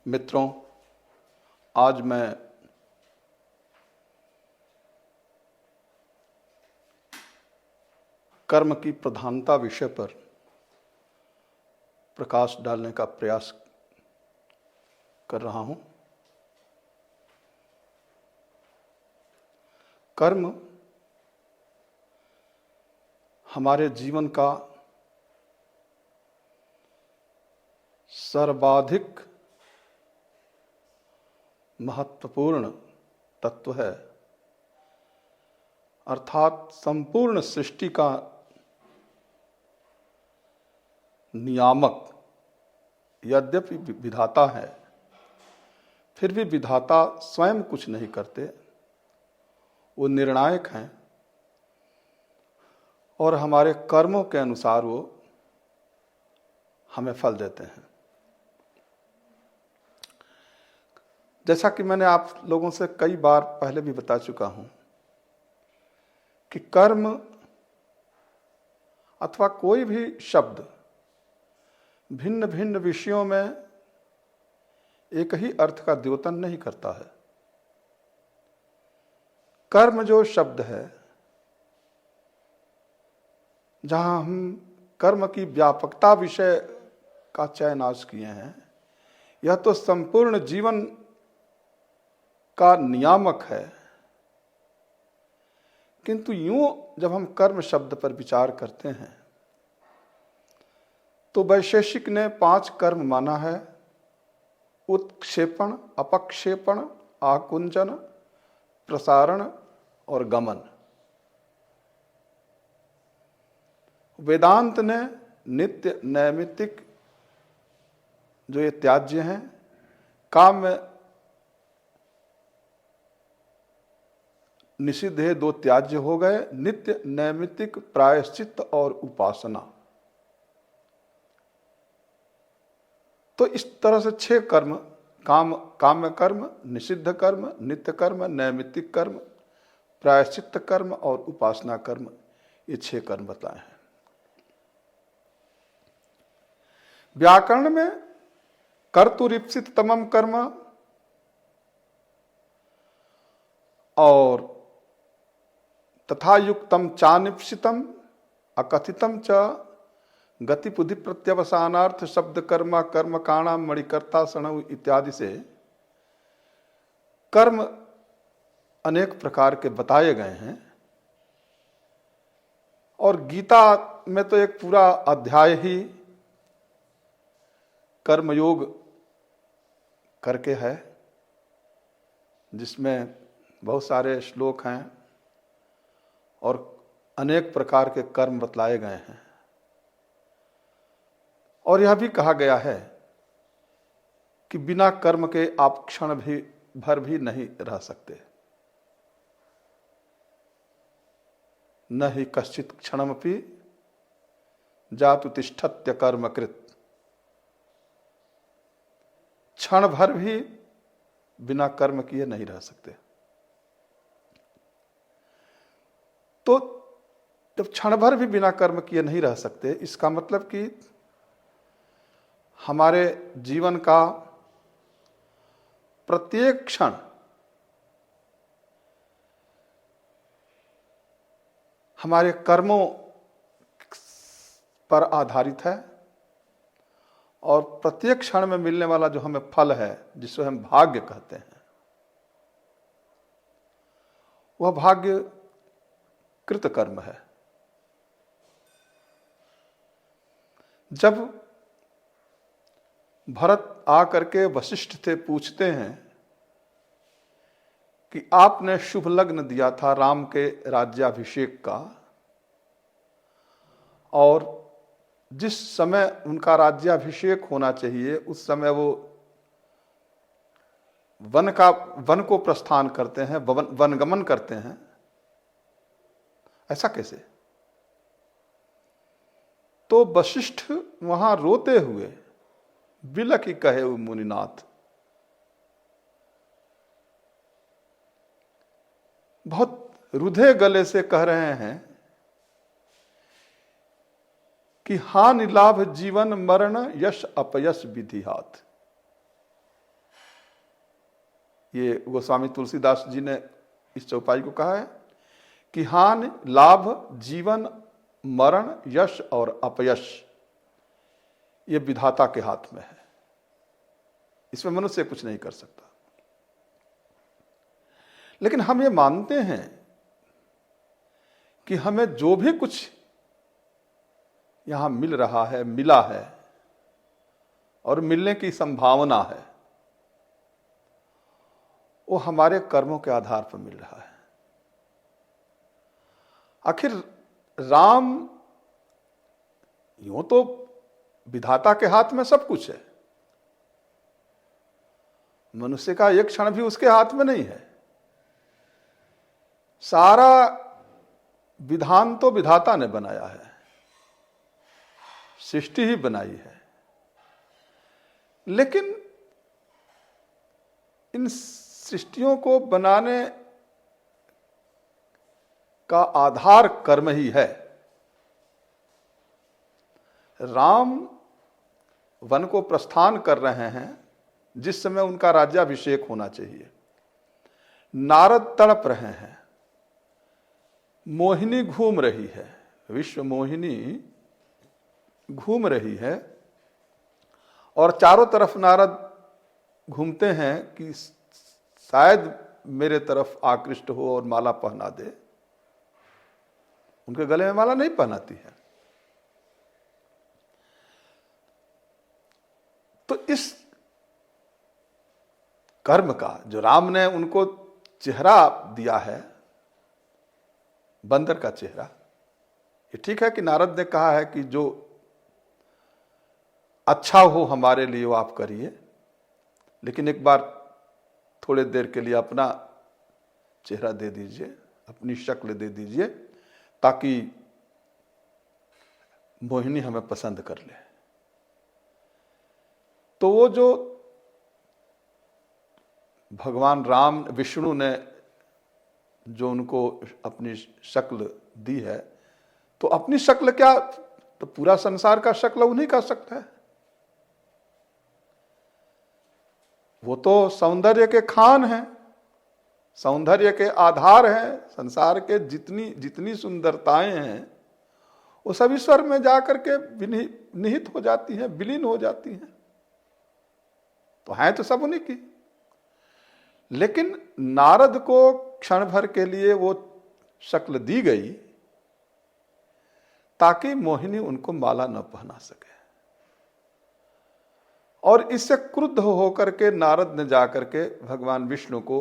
मित्रों, आज मैं कर्म की प्रधानता विषय पर प्रकाश डालने का प्रयास कर रहा हूं। कर्म हमारे जीवन का सर्वाधिक महत्वपूर्ण तत्व है, अर्थात संपूर्ण सृष्टि का नियामक। यद्यपि विधाता है, फिर भी विधाता स्वयं कुछ नहीं करते, वो निर्णायक हैं और हमारे कर्मों के अनुसार वो हमें फल देते हैं। जैसा कि मैंने आप लोगों से कई बार पहले भी बता चुका हूं कि कर्म अथवा कोई भी शब्द भिन्न भिन्न विषयों में एक ही अर्थ का द्योतन नहीं करता है। कर्म जो शब्द है, जहां हम कर्म की व्यापकता विषय का चयन आज किए हैं, यह तो संपूर्ण जीवन का नियामक है, किंतु यूं जब हम कर्म शब्द पर विचार करते हैं तो वैशेषिक ने 5 कर्म माना है: उत्क्षेपण, अपक्षेपण, आकुंचन, प्रसारण और गमन। वेदांत ने नित्य, नैमित्तिक, जो ये त्याज्य हैं, काम्य निषिद्ध है, 2 त्याज्य हो गए, नित्य, नैमित्तिक, प्रायश्चित और उपासना। तो इस तरह से 6 कर्म, काम्य कर्म, निषिद्ध कर्म, नित्य कर्म, नैमित्तिक कर्म, प्रायश्चित कर्म और उपासना कर्म, ये 6 कर्म बताए हैं। व्याकरण में कर्तुरीप्सित तमम कर्म और तथा युक्तम चानिप्सितम अकथितम च गति बुद्धि प्रत्यवसानार्थ शब्द कर्म कर्म काणाम मणिकर्ता सणव इत्यादि से कर्म अनेक प्रकार के बताए गए हैं। और गीता में तो एक पूरा अध्याय ही कर्मयोग करके है, जिसमें बहुत सारे श्लोक हैं और अनेक प्रकार के कर्म बतलाए गए हैं। और यह भी कहा गया है कि बिना कर्म के आप क्षण भर भी नहीं रह सकते। न ही कश्चित क्षणमपि जातु तिष्ठत्य कर्मकृत। क्षण भर भी बिना कर्म किए नहीं रह सकते। तो जब क्षण भर भी बिना कर्म किए नहीं रह सकते, इसका मतलब कि हमारे जीवन का प्रत्येक क्षण हमारे कर्मों पर आधारित है और प्रत्येक क्षण में मिलने वाला जो हमें फल है, जिसे हम भाग्य कहते हैं, वह भाग्य कृत कर्म है। जब भरत आकर के वशिष्ठ से पूछते हैं कि आपने शुभ लग्न दिया था राम के राज्याभिषेक का, और जिस समय उनका राज्याभिषेक होना चाहिए उस समय वो वन को प्रस्थान करते हैं, वनगमन करते हैं, ऐसा कैसे? तो वशिष्ठ वहां रोते हुए बिलखि कहे मुनिनाथ, बहुत रुधे गले से कह रहे हैं कि हानि लाभ जीवन मरण यश अपयश विधि हाथ। ये गोस्वामी तुलसीदास जी ने इस चौपाई को कहा है कि हानि लाभ जीवन मरण यश और अपयश ये विधाता के हाथ में है, इसमें मनुष्य कुछ नहीं कर सकता। लेकिन हम ये मानते हैं कि हमें जो भी कुछ यहां मिल रहा है, मिला है और मिलने की संभावना है, वो हमारे कर्मों के आधार पर मिल रहा है। आखिर राम यूं तो विधाता के हाथ में सब कुछ है, मनुष्य का एक क्षण भी उसके हाथ में नहीं है। सारा विधान तो विधाता ने बनाया है, सृष्टि ही बनाई है। लेकिन इन सृष्टियों को बनाने का आधार कर्म ही है। राम वन को प्रस्थान कर रहे हैं जिस समय उनका राज्याभिषेक होना चाहिए। नारद तड़प रहे हैं, मोहिनी घूम रही है, विश्व मोहिनी घूम रही है और चारों तरफ नारद घूमते हैं कि शायद मेरे तरफ आकृष्ट हो और माला पहना दे। उनके गले में माला नहीं पहनाती है। तो इस कर्म का जो राम ने उनको चेहरा दिया है, बंदर का चेहरा, ये ठीक है कि नारद ने कहा है कि जो अच्छा हो हमारे लिए वो आप करिए, लेकिन एक बार थोड़े देर के लिए अपना चेहरा दे दीजिए, अपनी शक्ल दे दीजिए, ताकि मोहिनी हमें पसंद कर ले। तो वो जो भगवान राम विष्णु ने जो उनको अपनी शक्ल दी है, तो अपनी शक्ल क्या, तो पूरा संसार का शक्ल उन्हीं का शक्ल है। वो तो सौंदर्य के खान हैं, सौंदर्य के आधार हैं। संसार के जितनी जितनी सुंदरताएं हैं वो सब ईश्वर में जाकर के निहित हो जाती हैं, विलीन हो जाती हैं। तो हैं तो सब उन्हीं की। लेकिन नारद को क्षण भर के लिए वो शक्ल दी गई ताकि मोहिनी उनको माला न पहना सके। और इससे क्रुद्ध होकर के नारद ने जाकर के भगवान विष्णु को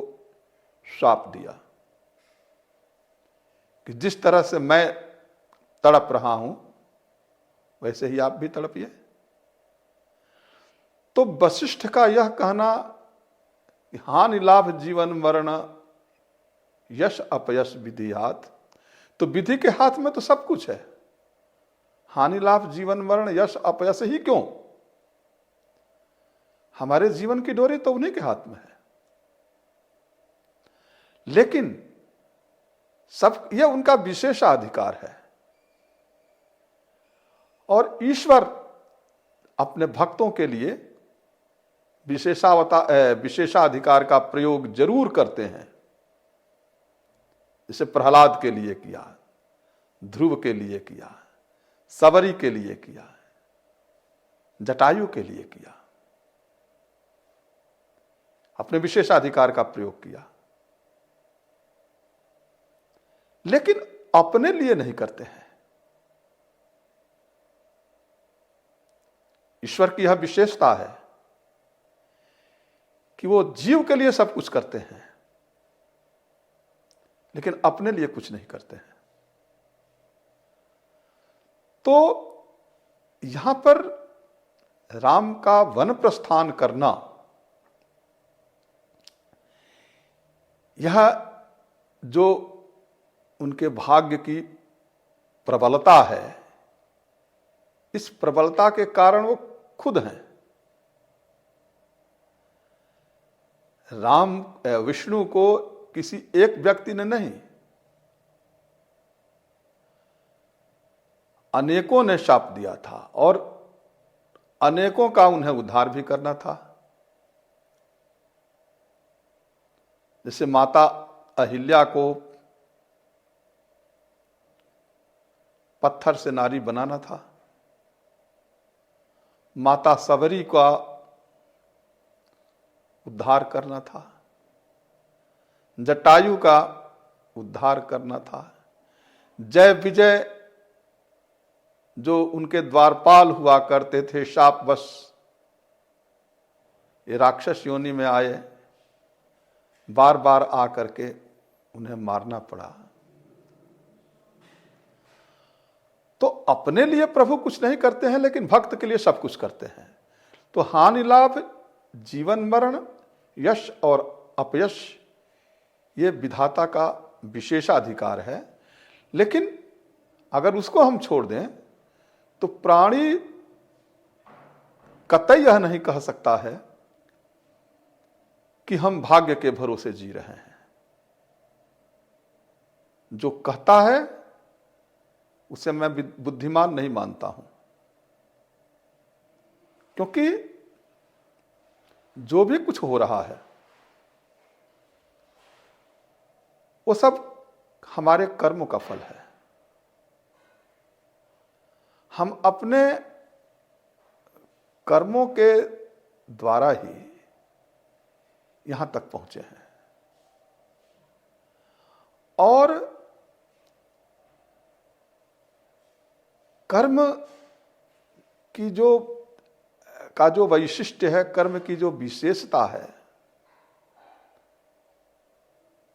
श्राप दिया कि जिस तरह से मैं तड़प रहा हूं वैसे ही आप भी तड़पिए। तो वशिष्ठ का यह कहना कि हानि लाभ जीवन मरण यश अपयश विधि हाथ, तो विधि के हाथ में तो सब कुछ है। हानि लाभ जीवन मरण यश अपयश ही क्यों, हमारे जीवन की डोरी तो उन्हीं के हाथ में है। लेकिन सब यह उनका विशेषाधिकार है और ईश्वर अपने भक्तों के लिए विशेषाधिकार का प्रयोग जरूर करते हैं। जैसे प्रहलाद के लिए किया, ध्रुव के लिए किया, सबरी के लिए किया, जटायु के लिए किया, अपने विशेषाधिकार का प्रयोग किया। लेकिन अपने लिए नहीं करते हैं। ईश्वर की यह विशेषता है कि वो जीव के लिए सब कुछ करते हैं लेकिन अपने लिए कुछ नहीं करते हैं। तो यहां पर राम का वन प्रस्थान करना, यह जो उनके भाग्य की प्रबलता है, इस प्रबलता के कारण वो खुद हैं। राम विष्णु को किसी एक व्यक्ति ने नहीं, अनेकों ने शाप दिया था और अनेकों का उन्हें उद्धार भी करना था। जैसे माता अहिल्या को पत्थर से नारी बनाना था, माता सबरी का उद्धार करना था, जटायु का उद्धार करना था, जय विजय जो उनके द्वारपाल हुआ करते थे शापवश ये राक्षस योनि में आए, बार बार आकर के उन्हें मारना पड़ा। तो अपने लिए प्रभु कुछ नहीं करते हैं, लेकिन भक्त के लिए सब कुछ करते हैं। तो हानि लाभ, जीवन मरण, यश और अपयश ये विधाता का विशेषाधिकार है। लेकिन अगर उसको हम छोड़ दें तो प्राणी कतई यह नहीं कह सकता है कि हम भाग्य के भरोसे जी रहे हैं। जो कहता है उसे मैं बुद्धिमान नहीं मानता हूं, क्योंकि जो भी कुछ हो रहा है वो सब हमारे कर्मों का फल है। हम अपने कर्मों के द्वारा ही यहां तक पहुंचे हैं। और कर्म की जो वैशिष्ट्य है, कर्म की जो विशेषता है,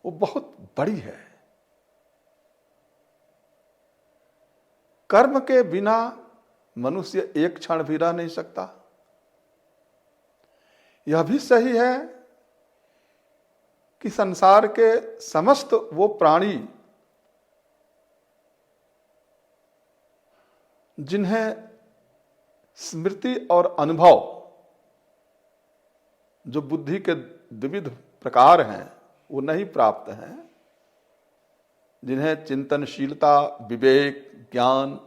वो बहुत बड़ी है। कर्म के बिना मनुष्य एक क्षण भी रह नहीं सकता। यह भी सही है कि संसार के समस्त वो प्राणी जिन्हें स्मृति और अनुभव जो बुद्धि के विविध प्रकार हैं वो नहीं प्राप्त हैं, जिन्हें चिंतनशीलता, विवेक, ज्ञान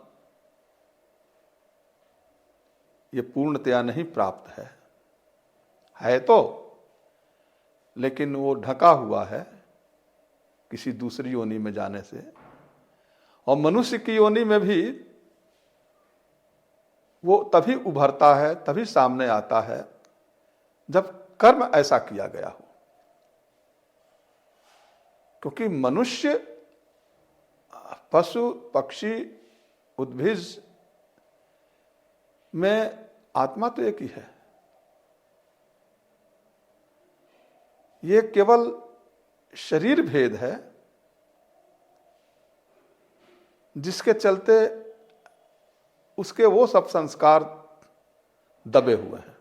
ये पूर्णतया नहीं प्राप्त है तो, लेकिन वो ढका हुआ है किसी दूसरी योनि में जाने से। और मनुष्य की योनि में भी वो तभी उभरता है, तभी सामने आता है जब कर्म ऐसा किया गया हो। क्योंकि मनुष्य, पशु, पक्षी, उद्भिज में आत्मा तो एक ही है। ये केवल शरीर भेद है जिसके चलते उसके वो सब संस्कार दबे हुए हैं।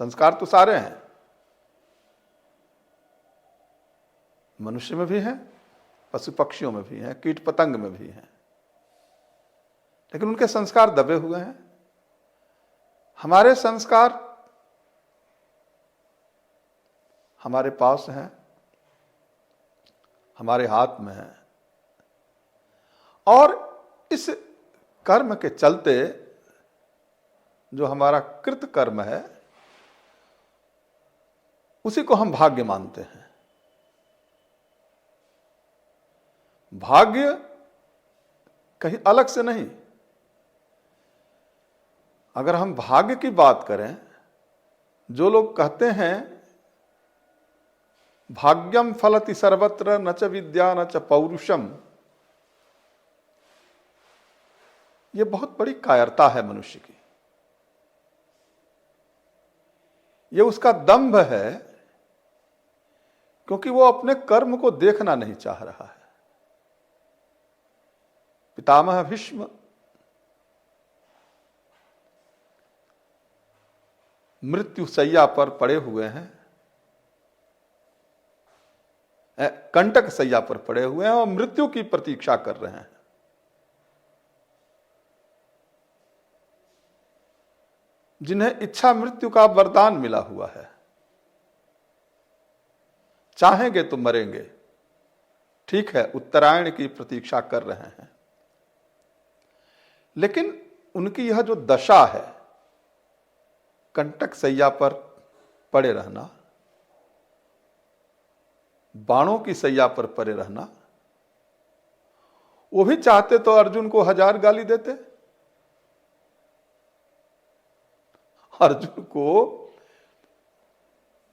संस्कार तो सारे हैं, मनुष्य में भी हैं, पशु पक्षियों में भी हैं, कीट पतंग में भी हैं, लेकिन उनके संस्कार दबे हुए हैं। हमारे संस्कार हमारे पास हैं, हमारे हाथ में हैं, और इस कर्म के चलते जो हमारा कृत कर्म है उसी को हम भाग्य मानते हैं। भाग्य कहीं अलग से नहीं। अगर हम भाग्य की बात करें, जो लोग कहते हैं भाग्यम फलति सर्वत्र न च विद्या न च पौरुषम, ये बहुत बड़ी कायरता है मनुष्य की। ये उसका दंभ है, क्योंकि वो अपने कर्म को देखना नहीं चाह रहा है। पितामह भीष्म मृत्यु शैया पर पड़े हुए हैं, कंटक शैया पर पड़े हुए हैं और मृत्यु की प्रतीक्षा कर रहे हैं। जिन्हें इच्छा मृत्यु का वरदान मिला हुआ है, चाहेंगे तो मरेंगे। ठीक है, उत्तरायण की प्रतीक्षा कर रहे हैं, लेकिन उनकी यह जो दशा है, कंटक शैया पर पड़े रहना, बाणों की सैया पर पड़े रहना। वो भी चाहते तो अर्जुन को 1000 गाली देते, अर्जुन को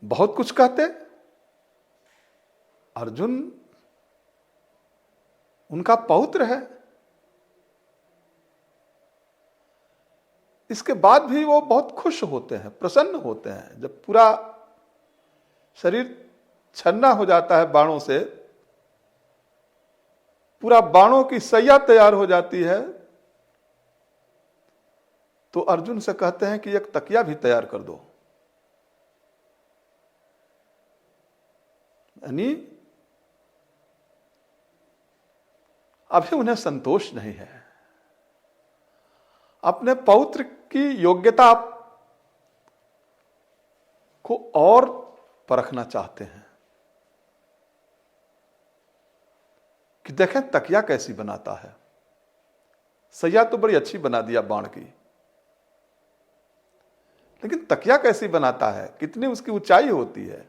बहुत कुछ कहते। अर्जुन उनका पौत्र है, इसके बाद भी वो बहुत खुश होते हैं, प्रसन्न होते हैं। जब पूरा शरीर छन्ना हो जाता है बाणों से, पूरा बाणों की सैया तैयार हो जाती है, तो अर्जुन से कहते हैं कि एक तकिया भी तैयार कर दो। यानी अभी उन्हें संतोष नहीं है, अपने पौत्र की योग्यता को और परखना चाहते हैं कि देखें तकिया कैसी बनाता है। सैया तो बड़ी अच्छी बना दिया बाण की, लेकिन तकिया कैसी बनाता है, कितनी उसकी ऊंचाई होती है।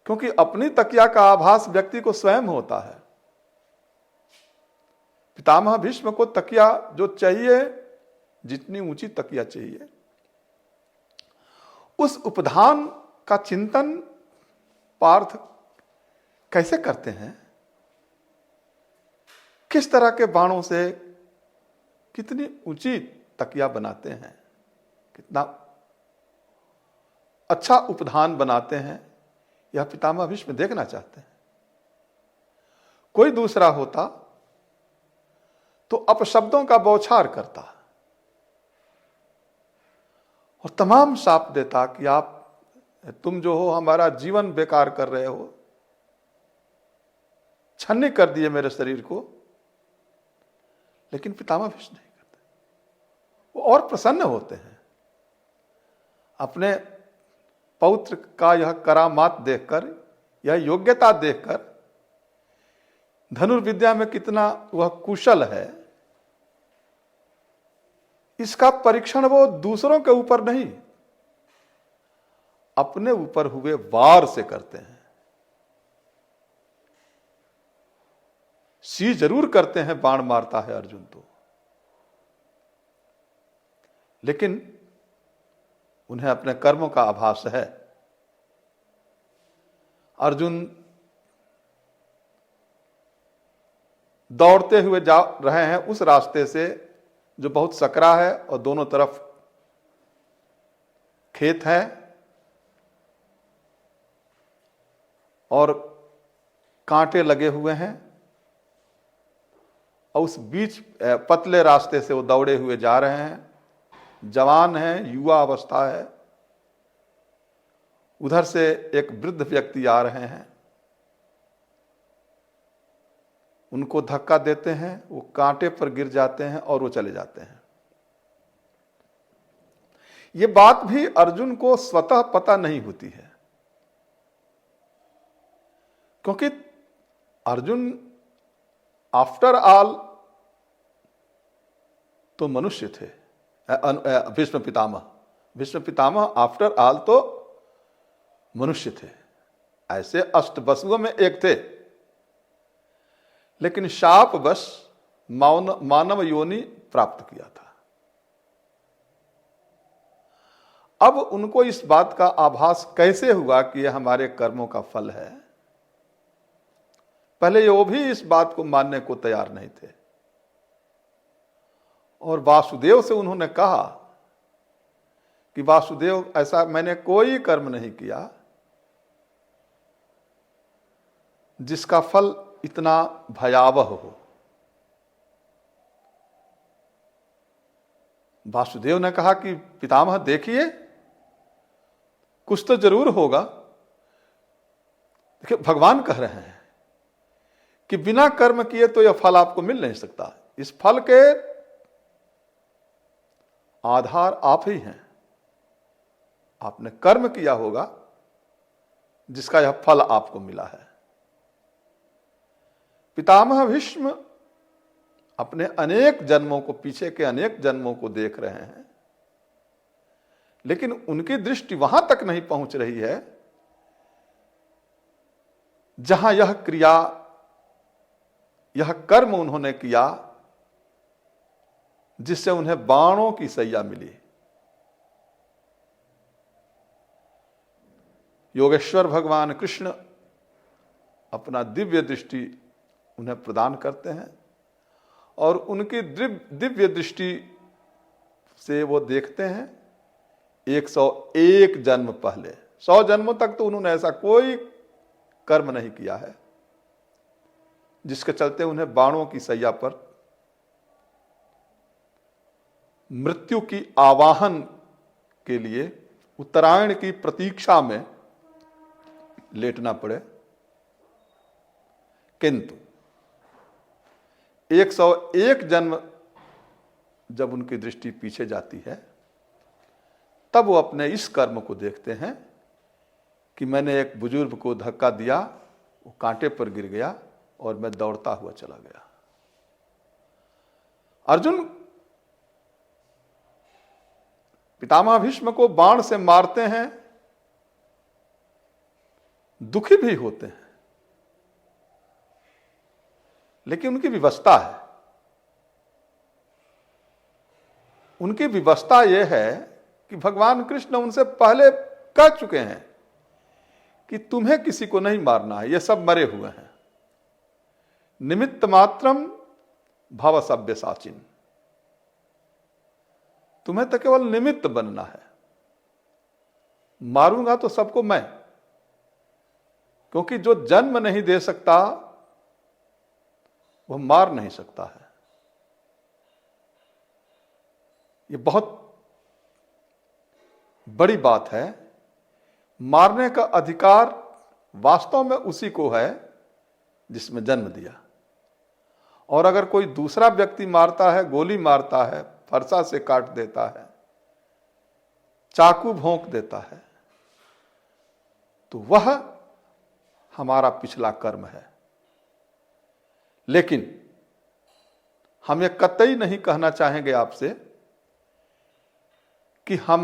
क्योंकि अपनी तकिया का आभास व्यक्ति को स्वयं होता है। पितामह भीष्म को तकिया जो चाहिए, जितनी ऊंची तकिया चाहिए, उस उपधान का चिंतन पार्थ कैसे करते हैं, किस तरह के बाणों से कितनी ऊंची तकिया बनाते हैं, कितना अच्छा उपधान बनाते हैं, यह पितामह भीष्म देखना चाहते हैं। कोई दूसरा होता तो अपशब्दों का बौछार करता और तमाम शाप देता कि आप, तुम जो हो हमारा जीवन बेकार कर रहे हो, छन्नी कर दिए मेरे शरीर को। लेकिन पितामह भीष्म नहीं करते, वो और प्रसन्न होते हैं अपने पौत्र का यह करामात देखकर, यह योग्यता देखकर, धनुर्विद्या में कितना वह कुशल है, इसका परीक्षण वो दूसरों के ऊपर नहीं, अपने ऊपर हुए वार से करते हैं। सी जरूर करते हैं, बाण मारता है अर्जुन तो, लेकिन उन्हें अपने कर्मों का आभास है। अर्जुन दौड़ते हुए जा रहे हैं उस रास्ते से जो बहुत सकरा है और दोनों तरफ खेत है और कांटे लगे हुए हैं, और उस बीच पतले रास्ते से वो दौड़े हुए जा रहे हैं। जवान है, युवा अवस्था है। उधर से एक वृद्ध व्यक्ति आ रहे हैं, उनको धक्का देते हैं, वो कांटे पर गिर जाते हैं और वो चले जाते हैं। ये बात भी अर्जुन को स्वतः पता नहीं होती है, क्योंकि अर्जुन आफ्टर ऑल तो मनुष्य थे। भीष्म पितामह आफ्टर ऑल तो मनुष्य थे, ऐसे अष्टवसुओं में एक थे, लेकिन शापवश मानव योनि प्राप्त किया था। अब उनको इस बात का आभास कैसे हुआ कि यह हमारे कर्मों का फल है? पहले वो भी इस बात को मानने को तैयार नहीं थे, और वासुदेव से उन्होंने कहा कि वासुदेव, ऐसा मैंने कोई कर्म नहीं किया जिसका फल इतना भयावह हो। वासुदेव ने कहा कि पितामह देखिए, कुछ तो जरूर होगा। देखिए, भगवान कह रहे हैं कि बिना कर्म किए तो यह फल आपको मिल नहीं सकता। इस फल के आधार आप ही हैं, आपने कर्म किया होगा जिसका यह फल आपको मिला है। पितामह भीष्म अपने अनेक जन्मों को, पीछे के अनेक जन्मों को देख रहे हैं, लेकिन उनकी दृष्टि वहां तक नहीं पहुंच रही है जहां यह क्रिया, यह कर्म उन्होंने किया जिससे उन्हें बाणों की सैया मिली। योगेश्वर भगवान कृष्ण अपना दिव्य दृष्टि उन्हें प्रदान करते हैं और उनकी दिव्य दृष्टि से वो देखते हैं 101 जन्म पहले। 100 जन्मों तक तो उन्होंने ऐसा कोई कर्म नहीं किया है जिसके चलते उन्हें बाणों की सैया पर मृत्यु की आवाहन के लिए उत्तरायण की प्रतीक्षा में लेटना पड़े। किंतु 101 जन्म जब उनकी दृष्टि पीछे जाती है तब वो अपने इस कर्म को देखते हैं कि मैंने एक बुजुर्ग को धक्का दिया, वो कांटे पर गिर गया और मैं दौड़ता हुआ चला गया। अर्जुन पितामह भीष्म को बाण से मारते हैं, दुखी भी होते हैं, लेकिन उनकी विवशता है। उनकी विवशता यह है कि भगवान कृष्ण उनसे पहले कह चुके हैं कि तुम्हें किसी को नहीं मारना है, ये सब मरे हुए हैं। निमित्त मात्रम भव सव्यसाचिन, तुम्हें तो केवल निमित्त बनना है, मारूंगा तो सबको मैं। क्योंकि जो जन्म नहीं दे सकता वह मार नहीं सकता है। यह बहुत बड़ी बात है। मारने का अधिकार वास्तव में उसी को है जिसमें जन्म दिया। और अगर कोई दूसरा व्यक्ति मारता है, गोली मारता है, फरसा से काट देता है, चाकू भोंक देता है, तो वह हमारा पिछला कर्म है। लेकिन हम ये कतई नहीं कहना चाहेंगे आपसे कि हम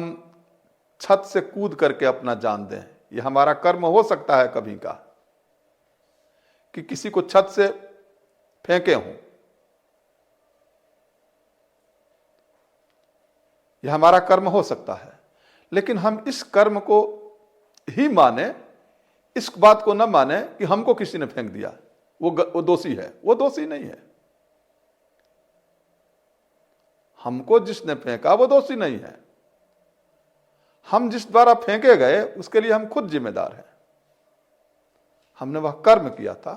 छत से कूद करके अपना जान दें। ये हमारा कर्म हो सकता है कभी का कि किसी को छत से फेंके हों, यह हमारा कर्म हो सकता है। लेकिन हम इस कर्म को ही माने, इस बात को न माने कि हमको किसी ने फेंक दिया वो दोषी है। वो दोषी नहीं है। हमको जिसने फेंका वो दोषी नहीं है। हम जिस द्वारा फेंके गए उसके लिए हम खुद जिम्मेदार हैं। हमने वह कर्म किया था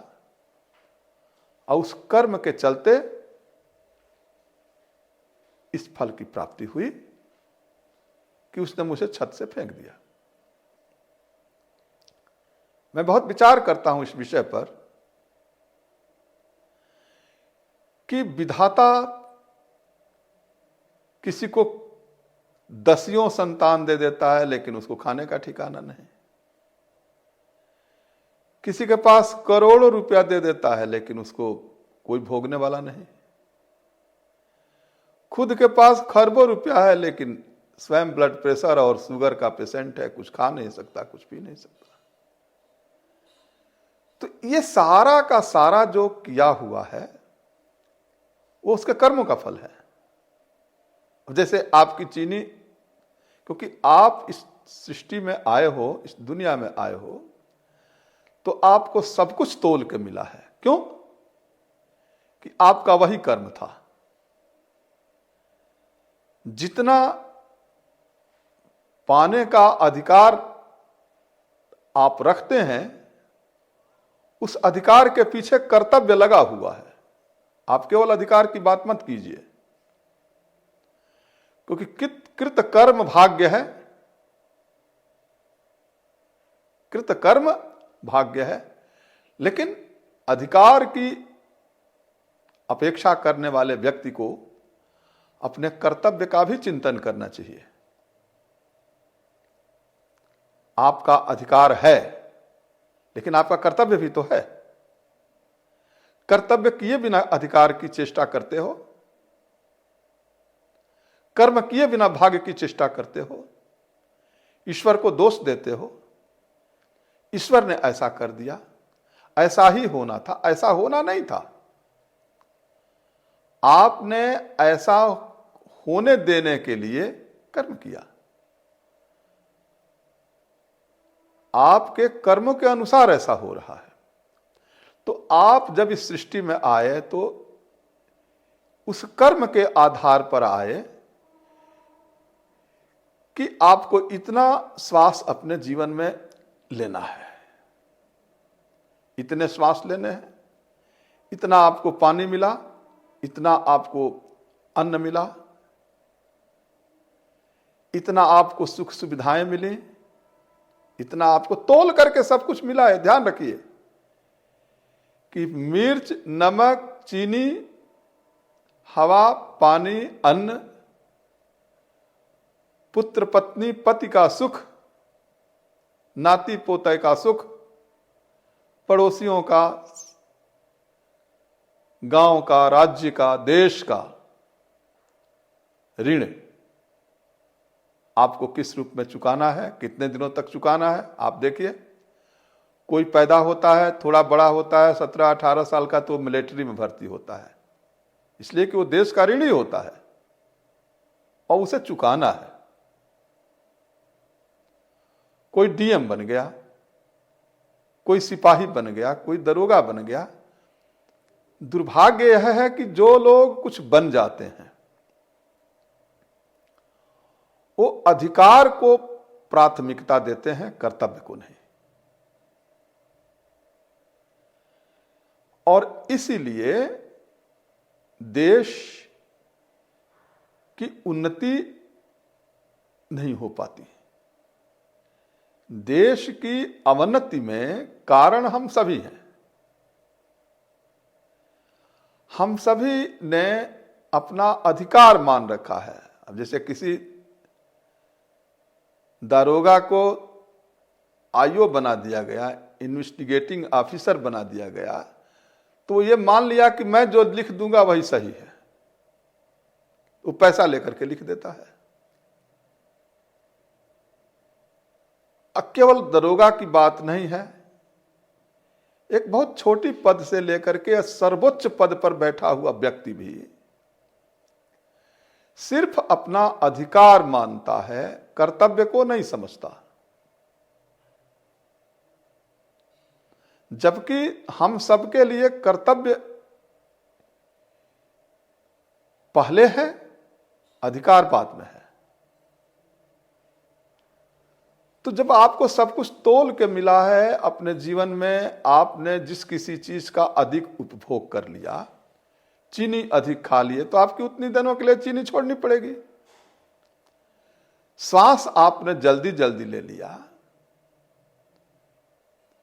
और उस कर्म के चलते इस फल की प्राप्ति हुई कि उसने मुझे छत से फेंक दिया। मैं बहुत विचार करता हूं इस विषय पर कि विधाता किसी को 10 संतान दे देता है लेकिन उसको खाने का ठिकाना नहीं। किसी के पास करोड़ों रुपया दे देता है लेकिन उसको कोई भोगने वाला नहीं। खुद के पास खरबों रुपया है लेकिन स्वयं ब्लड प्रेशर और शुगर का पेशेंट है, कुछ खा नहीं सकता, कुछ पी नहीं सकता। तो ये सारा का सारा जो किया हुआ है वो उसके कर्मों का फल है। जैसे आपकी चीनी, क्योंकि आप इस सृष्टि में आए हो, इस दुनिया में आए हो, तो आपको सब कुछ तोल के मिला है। क्यों? कि आपका वही कर्म था। जितना पाने का अधिकार आप रखते हैं उस अधिकार के पीछे कर्तव्य लगा हुआ है। आप केवल अधिकार की बात मत कीजिए, क्योंकि कृत कर्म भाग्य है। कृत कर्म भाग्य है, लेकिन अधिकार की अपेक्षा करने वाले व्यक्ति को अपने कर्तव्य का भी चिंतन करना चाहिए। आपका अधिकार है लेकिन आपका कर्तव्य भी तो है। कर्तव्य किए बिना अधिकार की चेष्टा करते हो, कर्म किए बिना भाग्य की चेष्टा करते हो, ईश्वर को दोष देते हो। ईश्वर ने ऐसा कर दिया, ऐसा ही होना था, ऐसा होना नहीं था। आपने ऐसा होने देने के लिए कर्म किया। आपके कर्मों के अनुसार ऐसा हो रहा है। तो आप जब इस सृष्टि में आए तो उस कर्म के आधार पर आए कि आपको इतना श्वास अपने जीवन में लेना है, इतने श्वास लेने हैं, इतना आपको पानी मिला, इतना आपको अन्न मिला, इतना आपको सुख सुविधाएं मिली, इतना आपको तोल करके सब कुछ मिला है। ध्यान रखिए कि मिर्च, नमक, चीनी, हवा, पानी, अन्न, पुत्र पत्नी पति का सुख, नाती पोते का सुख, पड़ोसियों का, गांव का, राज्य का, देश का ऋण आपको किस रूप में चुकाना है, कितने दिनों तक चुकाना है। आप देखिए, कोई पैदा होता है, थोड़ा बड़ा होता है, 17-18 साल का, तो मिलिट्री में भर्ती होता है, इसलिए कि वो देश का ऋणी होता है और उसे चुकाना है। कोई डीएम बन गया, कोई सिपाही बन गया, कोई दरोगा बन गया। दुर्भाग्य यह है कि जो लोग कुछ बन जाते हैं वो अधिकार को प्राथमिकता देते हैं, कर्तव्य को नहीं। और इसीलिए देश की उन्नति नहीं हो पाती। देश की अवनति में कारण हम सभी हैं। हम सभी ने अपना अधिकार मान रखा है। अब जैसे किसी दारोगा को आईओ बना दिया गया, इन्वेस्टिगेटिंग ऑफिसर बना दिया गया, तो ये मान लिया कि मैं जो लिख दूंगा वही सही है, वो पैसा लेकर के लिख देता है। अब केवल दरोगा की बात नहीं है, एक बहुत छोटी पद से लेकर के सर्वोच्च पद पर बैठा हुआ व्यक्ति भी सिर्फ अपना अधिकार मानता है, कर्तव्य को नहीं समझता। जबकि हम सबके लिए कर्तव्य पहले है, अधिकार बाद में है। तो जब आपको सब कुछ तोल के मिला है अपने जीवन में, आपने जिस किसी चीज का अधिक उपभोग कर लिया, चीनी अधिक खा लिए, तो आपकी उतनी दिनों के लिए चीनी छोड़नी पड़ेगी। श्वास आपने जल्दी जल्दी ले लिया,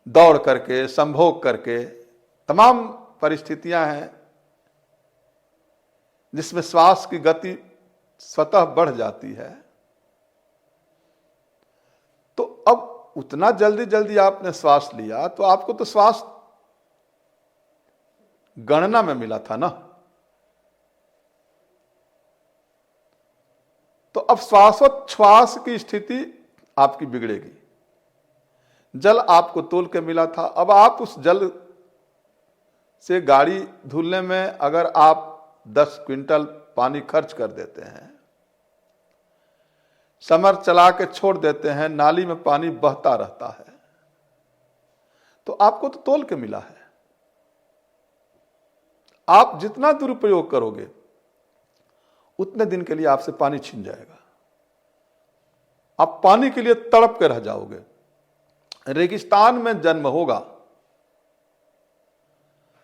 दौड़ करके, संभोग करके, तमाम परिस्थितियां हैं जिसमें श्वास की गति स्वतः बढ़ जाती है। तो अब उतना जल्दी जल्दी आपने श्वास लिया, तो आपको तो श्वास गणना में मिला था ना। तो अब श्वासोच्छ्वास की स्थिति आपकी बिगड़ेगी। जल आपको तोल के मिला था, अब आप उस जल से गाड़ी धुलने में अगर आप 10 क्विंटल पानी खर्च कर देते हैं, समर चला के छोड़ देते हैं, नाली में पानी बहता रहता है, तो आपको तो तोल के मिला है। आप जितना दुरुपयोग करोगे उतने दिन के लिए आपसे पानी छीन जाएगा। आप पानी के लिए तड़प के रह जाओगे। रेगिस्तान में जन्म होगा,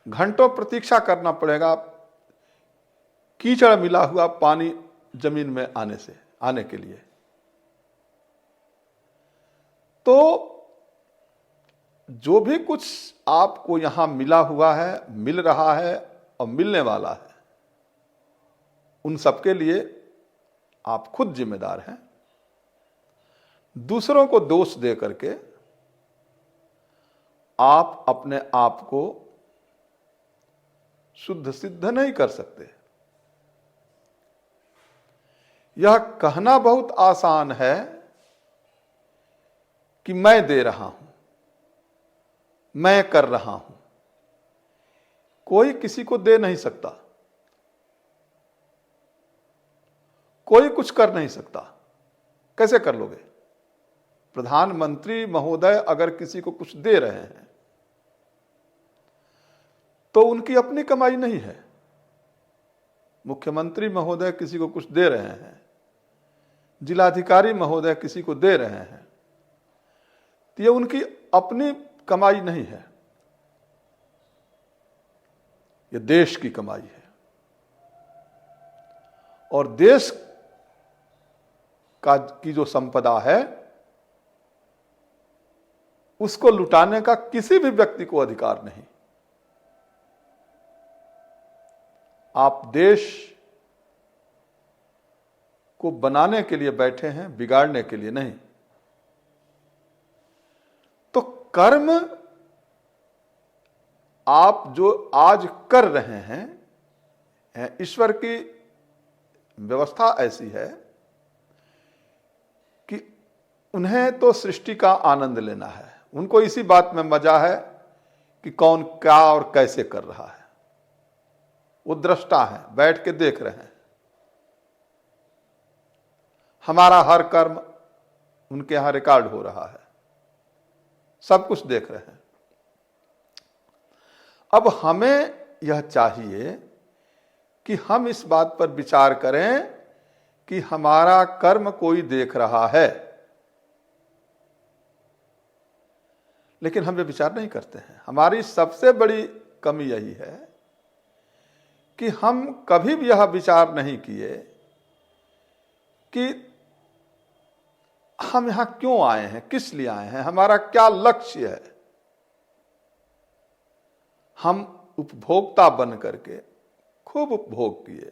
घंटों प्रतीक्षा करना पड़ेगा कीचड़ मिला हुआ पानी जमीन में आने के लिए। तो जो भी कुछ आपको यहां मिला हुआ है, मिल रहा है और मिलने वाला है, उन सबके लिए आप खुद जिम्मेदार हैं। दूसरों को दोष दे करके आप अपने आप को शुद्ध सिद्ध नहीं कर सकते। यह कहना बहुत आसान है कि मैं दे रहा हूं, मैं कर रहा हूं, कोई किसी को दे नहीं सकता, कोई कुछ कर नहीं सकता। कैसे कर लोगे? प्रधानमंत्री महोदय अगर किसी को कुछ दे रहे हैं तो उनकी अपनी कमाई नहीं है। मुख्यमंत्री महोदय किसी को कुछ दे रहे हैं, जिलाधिकारी महोदय किसी को दे रहे हैं, तो ये उनकी अपनी कमाई नहीं है, ये देश की कमाई है। और देश की जो संपदा है उसको लुटाने का किसी भी व्यक्ति को अधिकार नहीं। आप देश को बनाने के लिए बैठे हैं, बिगाड़ने के लिए नहीं। तो कर्म आप जो आज कर रहे हैं, ईश्वर की व्यवस्था ऐसी है कि उन्हें तो सृष्टि का आनंद लेना है। उनको इसी बात में मजा है कि कौन क्या और कैसे कर रहा है। वो दृष्टा है, बैठ के देख रहे हैं। हमारा हर कर्म उनके यहां रिकॉर्ड हो रहा है, सब कुछ देख रहे हैं। अब हमें यह चाहिए कि हम इस बात पर विचार करें कि हमारा कर्म कोई देख रहा है, लेकिन हम ये विचार नहीं करते हैं। हमारी सबसे बड़ी कमी यही है कि हम कभी भी यह विचार नहीं किए कि हम यहां क्यों आए हैं, किस लिए आए हैं, हमारा क्या लक्ष्य है। हम उपभोक्ता बन करके खूब उपभोग किए,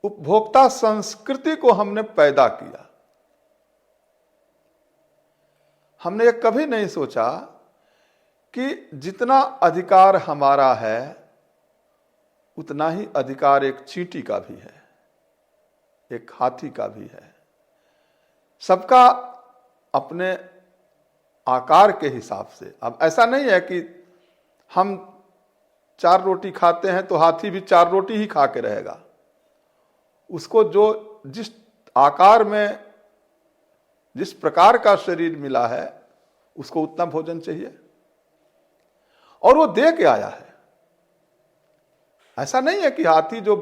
उपभोक्ता संस्कृति को हमने पैदा किया। हमने ये कभी नहीं सोचा कि जितना अधिकार हमारा है उतना ही अधिकार एक चींटी का भी है, एक हाथी का भी है। सबका अपने आकार के हिसाब से। अब ऐसा नहीं है कि हम 4 रोटी खाते हैं तो हाथी भी 4 रोटी ही खा के रहेगा। उसको जो जिस आकार में, जिस प्रकार का शरीर मिला है, उसको उतना भोजन चाहिए और वो दे के आया है। ऐसा नहीं है कि हाथी जो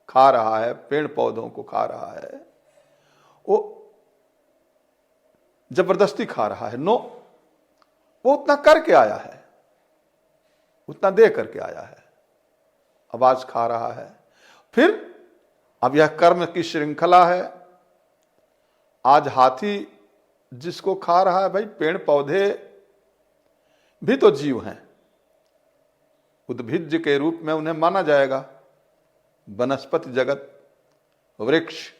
खा रहा है, पेड़ पौधों को खा रहा है, वो जबरदस्ती खा रहा है। नो, वो उतना करके आया है, उतना दे करके आया है। आवाज खा रहा है। फिर अब यह कर्म की श्रृंखला है। आज हाथी जिसको खा रहा है, भाई पेड़ पौधे भी तो जीव हैं, उद्भिज्ज के रूप में उन्हें माना जाएगा। वनस्पति जगत, वृक्ष,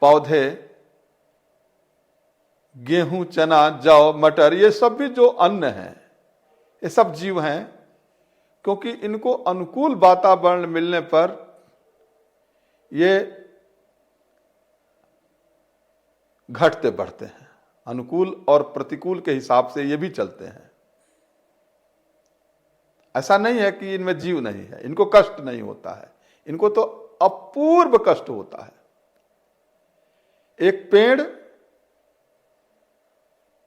पौधे, गेहूं, चना, जौ, मटर, ये सब भी जो अन्न है, ये सब जीव हैं, क्योंकि इनको अनुकूल वातावरण मिलने पर ये घटते बढ़ते हैं। अनुकूल और प्रतिकूल के हिसाब से ये भी चलते हैं। ऐसा नहीं है कि इनमें जीव नहीं है, इनको कष्ट नहीं होता है, इनको तो अपूर्व कष्ट होता है। एक पेड़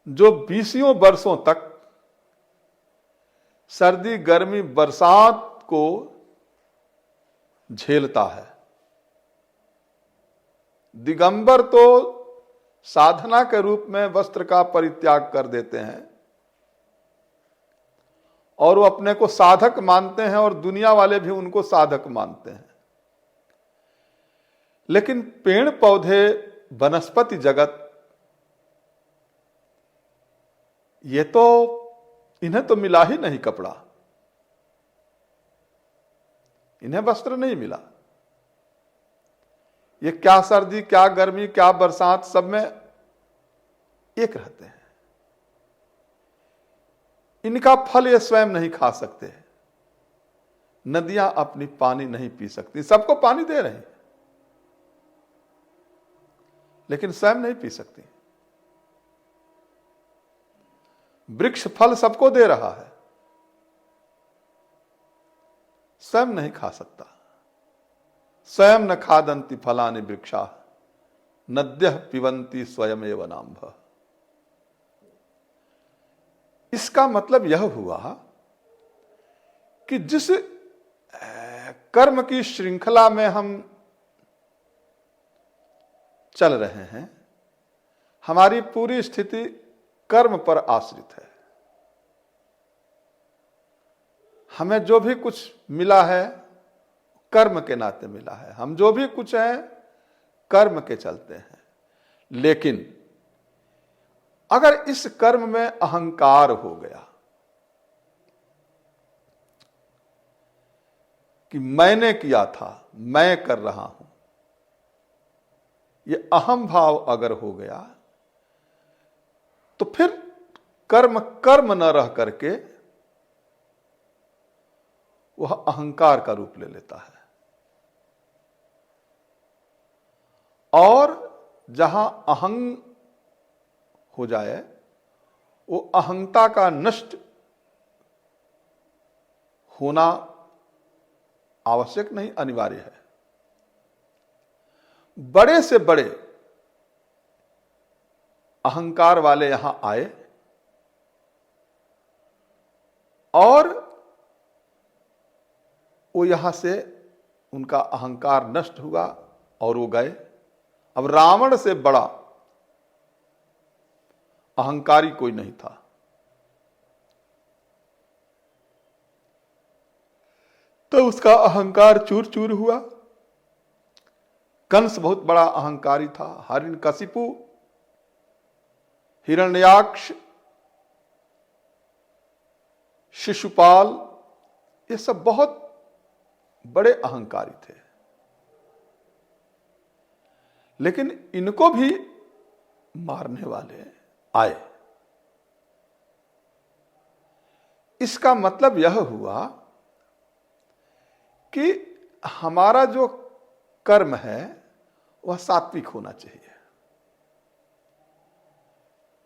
जो 20 वर्षों तक सर्दी, गर्मी, बरसात को झेलता है। दिगंबर तो साधना के रूप में वस्त्र का परित्याग कर देते हैं और वो अपने को साधक मानते हैं और दुनिया वाले भी उनको साधक मानते हैं। लेकिन पेड़ पौधे, वनस्पति जगत, ये तो, इन्हें तो मिला ही नहीं कपड़ा, इन्हें वस्त्र नहीं मिला। ये क्या सर्दी, क्या गर्मी, क्या बरसात, सब में एक रहते हैं। इनका फल ये स्वयं नहीं खा सकते। नदियां अपनी पानी नहीं पी सकती, सबको पानी दे रही, लेकिन स्वयं नहीं पी सकती। वृक्ष फल सबको दे रहा है, स्वयं नहीं खा सकता। स्वयं न खादंती फलानि वृक्षा नद्यः पिबंती स्वयं एव नाम्भः। इसका मतलब यह हुआ कि जिस कर्म की श्रृंखला में हम चल रहे हैं, हमारी पूरी स्थिति कर्म पर आश्रित है। हमें जो भी कुछ मिला है कर्म के नाते मिला है, हम जो भी कुछ है कर्म के चलते हैं। लेकिन अगर इस कर्म में अहंकार हो गया कि मैंने किया था, मैं कर रहा हूं, ये अहम भाव अगर हो गया तो फिर कर्म कर्म न रह करके वह अहंकार का रूप ले लेता है। और जहां अहंग हो जाए, वो अहंता का नष्ट होना आवश्यक नहीं, अनिवार्य है। बड़े से बड़े अहंकार वाले यहां आए और वो यहां से उनका अहंकार नष्ट हुआ और वो गए। अब रावण से बड़ा अहंकारी कोई नहीं था। तो उसका अहंकार चूर चूर हुआ। कंस बहुत बड़ा अहंकारी था। हिरण्यकशिपु, हिरण्याक्ष, शिशुपाल, ये सब बहुत बड़े अहंकारी थे। लेकिन इनको भी मारने वाले आए। इसका मतलब यह हुआ कि हमारा जो कर्म है वह सात्विक होना चाहिए,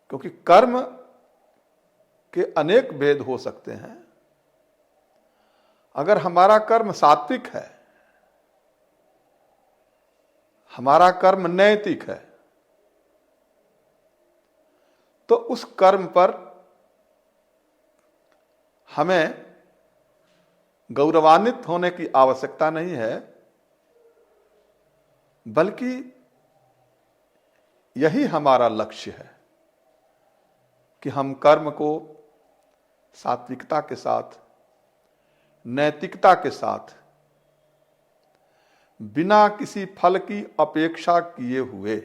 क्योंकि कर्म के अनेक भेद हो सकते हैं। अगर हमारा कर्म सात्विक है, हमारा कर्म नैतिक है, तो उस कर्म पर हमें गौरवान्वित होने की आवश्यकता नहीं है, बल्कि यही हमारा लक्ष्य है कि हम कर्म को सात्विकता के साथ, नैतिकता के साथ, बिना किसी फल की अपेक्षा किए हुए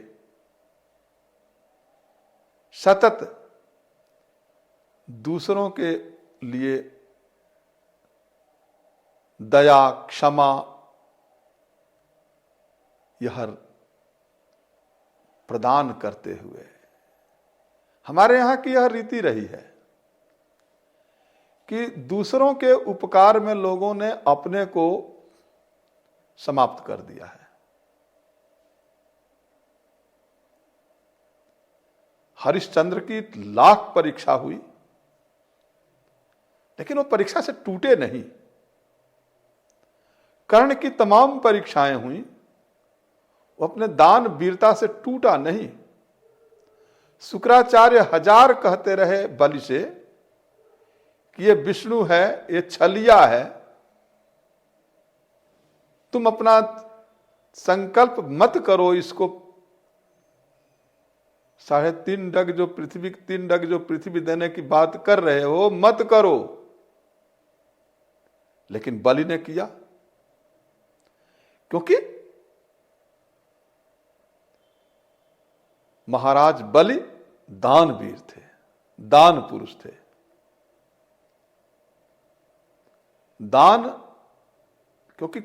सतत दूसरों के लिए दया, क्षमा, यह प्रदान करते हुए, हमारे यहां की यह रीति रही है कि दूसरों के उपकार में लोगों ने अपने को समाप्त कर दिया है। हरिश्चंद्र की लाख परीक्षा हुई, लेकिन वो परीक्षा से टूटे नहीं। कर्ण की तमाम परीक्षाएं हुई, वो अपने दान वीरता से टूटा नहीं। शुक्राचार्य 1000 कहते रहे बलि से कि ये विष्णु है, ये छलिया है, तुम अपना संकल्प मत करो, इसको 3.5 डग जो पृथ्वी, 3 डग जो पृथ्वी देने की बात कर रहे हो मत करो। लेकिन बलि ने किया, क्योंकि महाराज बलि दानवीर थे, दान पुरुष थे। दान, क्योंकि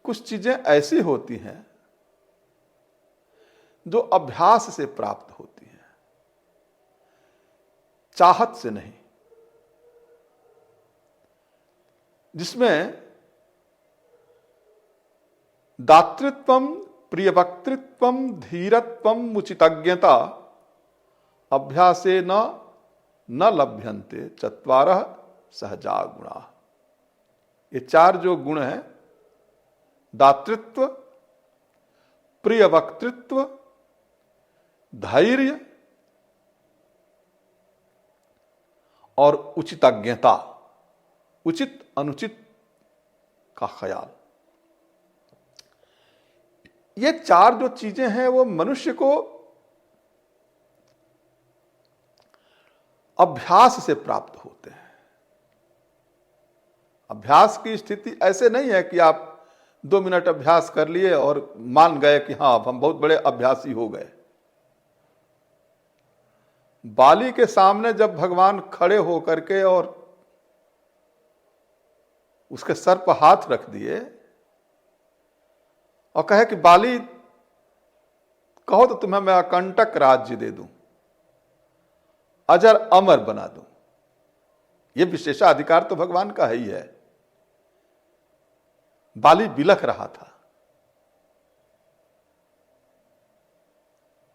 कुछ चीजें ऐसी होती हैं जो अभ्यास से प्राप्त होती हैं, चाहत से नहीं, जिसमें दातृत्वम, प्रियवक्तृत्वम, धीरत्वम, उचितज्ञता अभ्यासे न लभ्यन्ते चत्वारः सहजा गुणा। ये चार जो गुण हैं, दातृत्व, प्रिय वक्तृत्व, धैर्य और उचितज्ञता, उचित अनुचित का ख्याल, ये चार जो चीजें हैं वो मनुष्य को अभ्यास से प्राप्त होते हैं। अभ्यास की स्थिति ऐसे नहीं है कि आप 2 मिनट अभ्यास कर लिए और मान गए कि हाँ अब हम बहुत बड़े अभ्यासी हो गए। बाली के सामने जब भगवान खड़े होकर के और उसके सर पर हाथ रख दिए और कहे कि बाली कहो तो तुम्हें मैं अकंटक राज्य दे दूं, अजर अमर बना दूं, यह विशेषाधिकार तो भगवान का ही है। बाली बिलख रहा था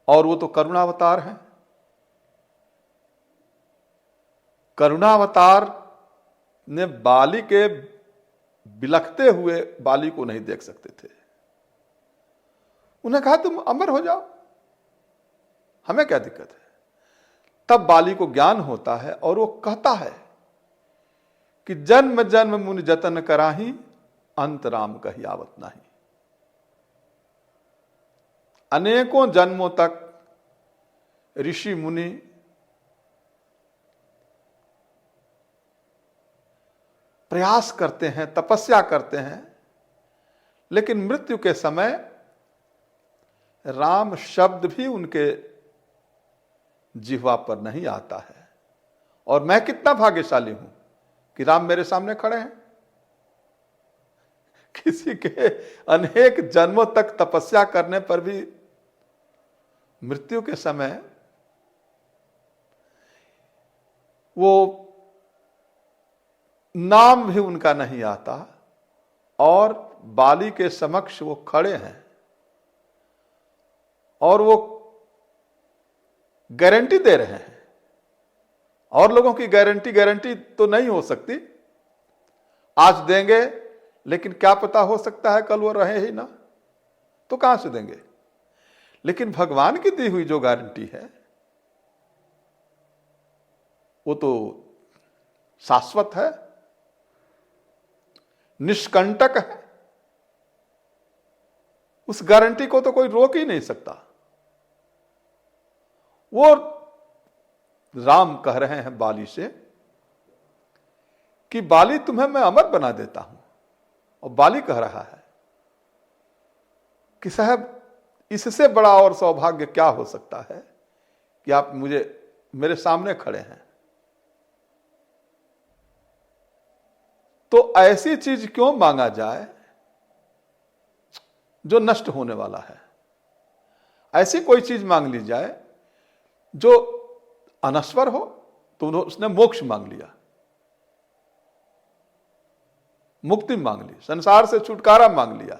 और वो तो करुणावतार है। करुणावतार ने बाली के बिलखते हुए बाली को नहीं देख सकते थे। उन्हें कहा तुम अमर हो जाओ, हमें क्या दिक्कत है। तब बाली को ज्ञान होता है और वो कहता है कि जन्म जन्म मुनि जतन कराही, अंत राम कही आवत नहीं। अनेकों जन्मों तक ऋषि मुनि प्रयास करते हैं, तपस्या करते हैं, लेकिन मृत्यु के समय राम शब्द भी उनके जिह्वा पर नहीं आता है। और मैं कितना भाग्यशाली हूं कि राम मेरे सामने खड़े हैं। किसी के अनेक जन्मों तक तपस्या करने पर भी मृत्यु के समय वो नाम भी उनका नहीं आता और बाली के समक्ष वो खड़े हैं और वो गारंटी दे रहे हैं। और लोगों की गारंटी तो नहीं हो सकती, आज देंगे लेकिन क्या पता हो सकता है कल वो रहे ही ना, तो कहां से देंगे। लेकिन भगवान की दी हुई जो गारंटी है वो तो शाश्वत है, निष्कंटक है। उस गारंटी को तो कोई रोक ही नहीं सकता। वो राम कह रहे हैं बाली से कि बाली तुम्हें मैं अमर बना देता हूं। और बाली कह रहा है कि साहब इससे बड़ा और सौभाग्य क्या हो सकता है कि आप मेरे सामने खड़े हैं। तो ऐसी चीज क्यों मांगा जाए जो नष्ट होने वाला है। ऐसी कोई चीज मांग ली जाए जो अनश्वर हो। तो उसने मोक्ष मांग लिया, मुक्ति मांग ली, संसार से छुटकारा मांग लिया।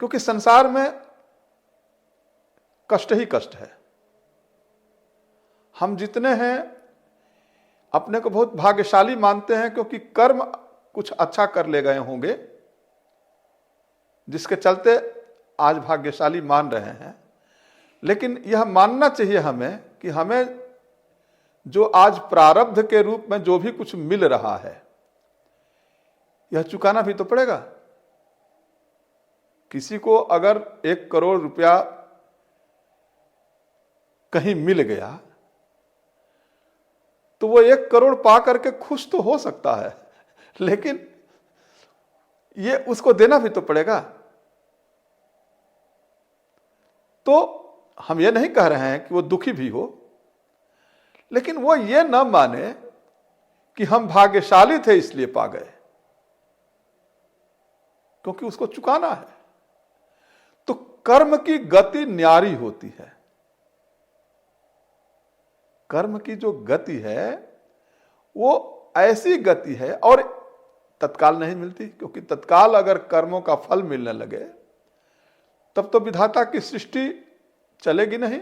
क्योंकि संसार में कष्ट ही कष्ट है। हम जितने हैं अपने को बहुत भाग्यशाली मानते हैं क्योंकि कर्म कुछ अच्छा कर ले गए होंगे जिसके चलते आज भाग्यशाली मान रहे हैं। लेकिन यह मानना चाहिए हमें कि हमें जो आज प्रारब्ध के रूप में जो भी कुछ मिल रहा है यह चुकाना भी तो पड़ेगा। किसी को अगर 1 करोड़ रुपया कहीं मिल गया तो वो 1 करोड़ पा करके खुश तो हो सकता है, लेकिन ये उसको देना भी तो पड़ेगा। तो हम ये नहीं कह रहे हैं कि वो दुखी भी हो, लेकिन वो ये न माने कि हम भाग्यशाली थे इसलिए पा गए, क्योंकि उसको चुकाना है। तो कर्म की गति न्यारी होती है। कर्म की जो गति है वो ऐसी गति है और तत्काल नहीं मिलती, क्योंकि तत्काल अगर कर्मों का फल मिलने लगे तब तो विधाता की सृष्टि चलेगी नहीं।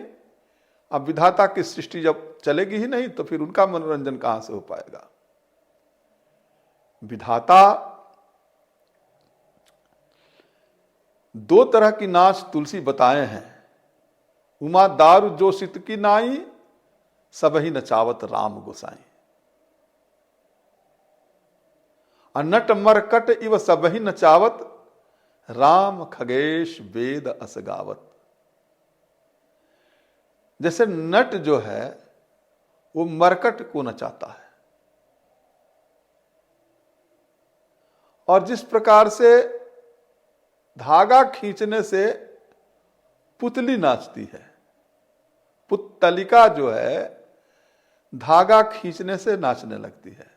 अब विधाता की सृष्टि जब चलेगी ही नहीं तो फिर उनका मनोरंजन कहां से हो पाएगा। विधाता दो तरह की नाच तुलसी बताए हैं। उमा दारू जो सित की नाई, सबही नचावत राम गोसाई। नट मरकट इव सबही नचावत, राम खगेश वेद असगावत। जैसे नट जो है वो मरकट को नचाता है, और जिस प्रकार से धागा खींचने से पुतली नाचती है, पुत्तलिका जो है धागा खींचने से नाचने लगती है,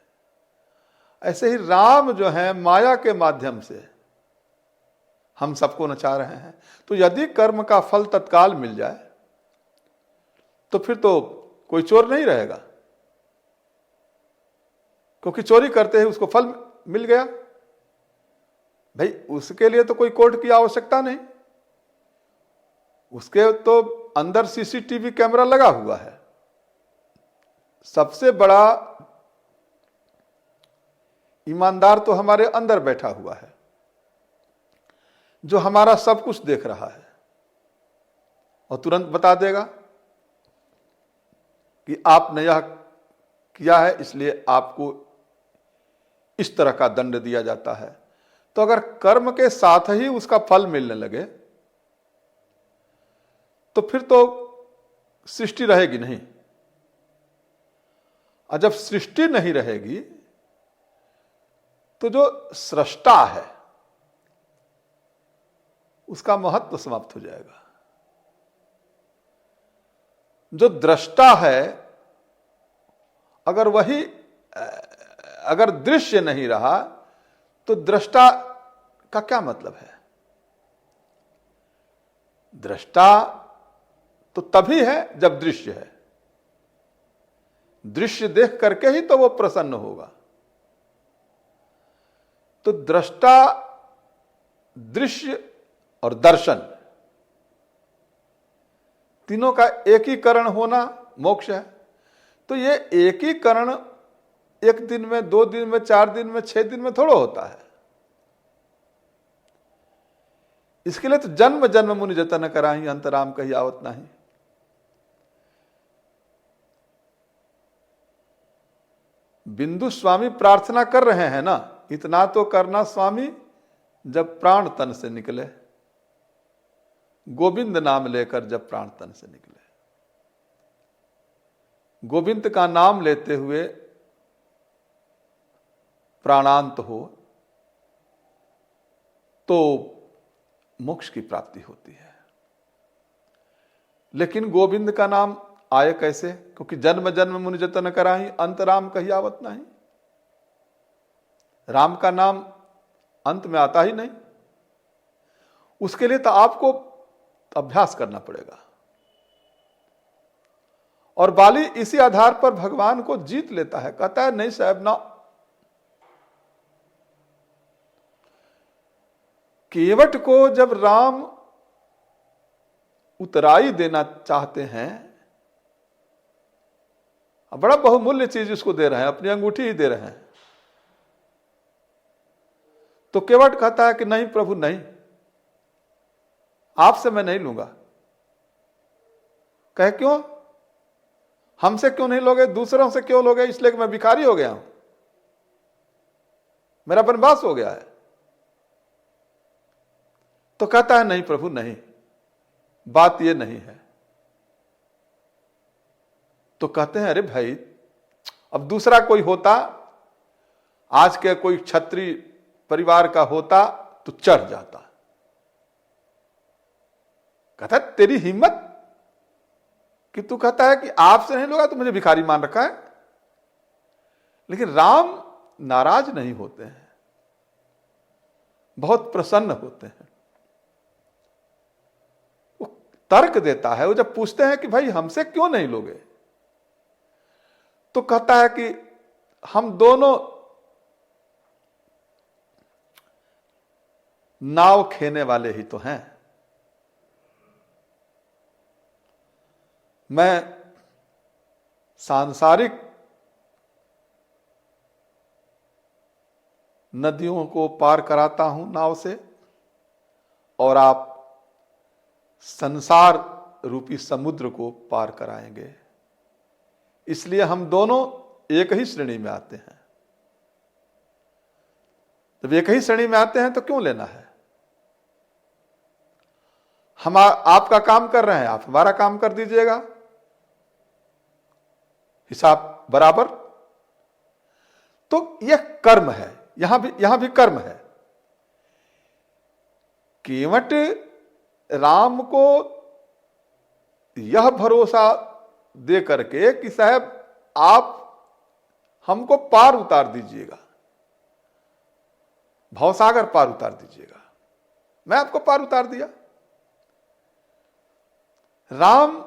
ऐसे ही राम जो है माया के माध्यम से हम सबको नचा रहे हैं। तो यदि कर्म का फल तत्काल मिल जाए तो फिर तो कोई चोर नहीं रहेगा, क्योंकि चोरी करते ही उसको फल मिल गया। भाई उसके लिए तो कोई कोर्ट की आवश्यकता नहीं, उसके तो अंदर सीसीटीवी कैमरा लगा हुआ है। सबसे बड़ा ईमानदार तो हमारे अंदर बैठा हुआ है, जो हमारा सब कुछ देख रहा है और तुरंत बता देगा कि आपने यह किया है, इसलिए आपको इस तरह का दंड दिया जाता है। तो अगर कर्म के साथ ही उसका फल मिलने लगे तो फिर तो सृष्टि रहेगी नहीं, और जब सृष्टि नहीं रहेगी तो जो सृष्टा है उसका महत्व समाप्त हो जाएगा। जो दृष्टा है, अगर दृश्य नहीं रहा तो दृष्टा का क्या मतलब है? दृष्टा तो तभी है जब दृश्य है। दृश्य देख करके ही तो वो प्रसन्न होगा। तो दृष्टा, दृश्य और दर्शन, तीनों का एकीकरण होना मोक्ष है। तो ये एकीकरण एक दिन में, 2 दिन में, 4 दिन में, 6 दिन में थोड़ा होता है। इसके लिए तो जन्म जन्म मुनि जतन कराही, अंतराम कही आवत नहीं। बिंदु स्वामी प्रार्थना कर रहे हैं ना, इतना तो करना स्वामी जब प्राण तन से निकले, गोविंद नाम लेकर जब प्राण तन से निकले। गोविंद का नाम लेते हुए प्राणांत हो तो मोक्ष की प्राप्ति होती है। लेकिन गोविंद का नाम आए कैसे? क्योंकि जन्म जन्म मुनि जतन कराही, अंत राम कही आवत नहीं। राम का नाम अंत में आता ही नहीं। उसके लिए तो आपको अभ्यास करना पड़ेगा। और बाली इसी आधार पर भगवान को जीत लेता है, कहता है नहीं साहब ना, केवट को जब राम उतराई देना चाहते हैं, बड़ा बहुमूल्य चीज उसको दे रहे हैं, अपनी अंगूठी ही दे रहे हैं, तो केवट कहता है कि नहीं प्रभु नहीं, आपसे मैं नहीं लूंगा। कहे क्यों? हमसे क्यों नहीं लोगे, दूसरों से क्यों लोगे? इसलिए कि मैं भिखारी हो गया हूं, मेरा वनवास हो गया है। तो कहता है नहीं प्रभु नहीं, बात यह नहीं है। तो कहते हैं अरे भाई, अब दूसरा कोई होता, आज के कोई क्षत्रिय परिवार का होता तो चढ़ जाता। कहता है तेरी हिम्मत कि तू कहता है कि आपसे नहीं लोगा, तो मुझे भिखारी मान रखा है। लेकिन राम नाराज नहीं होते हैं, बहुत प्रसन्न होते हैं। वो तर्क देता है। वो जब पूछते हैं कि भाई हमसे क्यों नहीं लोगे, तो कहता है कि हम दोनों नाव खेने वाले ही तो हैं। मैं सांसारिक नदियों को पार कराता हूं नाव से, और आप संसार रूपी समुद्र को पार कराएंगे। इसलिए हम दोनों एक ही श्रेणी में आते हैं। जब एक ही श्रेणी में आते हैं तो क्यों लेना है? हम आपका काम कर रहे हैं, आप हमारा काम कर दीजिएगा, हिसाब बराबर। तो यह कर्म है, यहां भी कर्म है। केवट राम को यह भरोसा दे करके कि साहब आप हमको पार उतार दीजिएगा, भवसागर पार उतार दीजिएगा, मैं आपको पार उतार दिया। राम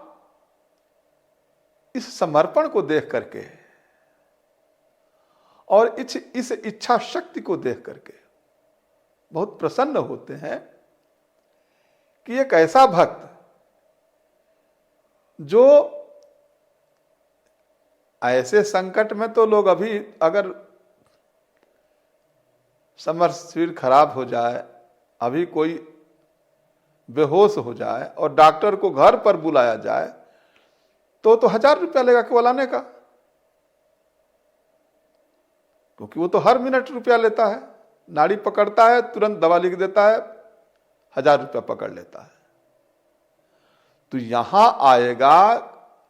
इस समर्पण को देख करके और इस इच्छा शक्ति को देख करके बहुत प्रसन्न होते हैं कि एक ऐसा भक्त जो ऐसे संकट में तो लोग अभी अगर समर खराब हो जाए, अभी कोई बेहोश हो जाए और डॉक्टर को घर पर बुलाया जाए तो 1000 रुपया लेगा केवल आने का, क्योंकि वो तो हर मिनट रुपया लेता है। नाड़ी पकड़ता है, तुरंत दवा लिख देता है, 1000 रुपया पकड़ लेता है। तो यहां आएगा,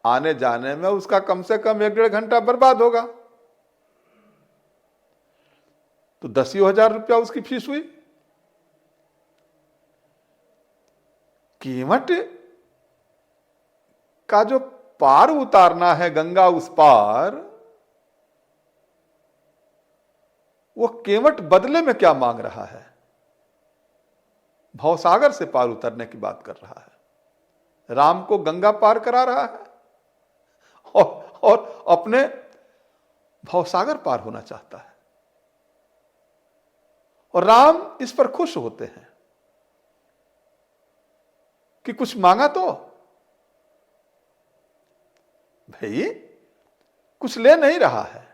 आने जाने में उसका कम से कम 1-1.5 घंटा बर्बाद होगा, तो 10,000 रुपया उसकी फीस हुई। केवट का जो पार उतारना है गंगा उस पार, वो केवट बदले में क्या मांग रहा है? भवसागर से पार उतरने की बात कर रहा है। राम को गंगा पार करा रहा है और अपने भवसागर पार होना चाहता है। और राम इस पर खुश होते हैं कि कुछ मांगा तो भाई, कुछ ले नहीं रहा है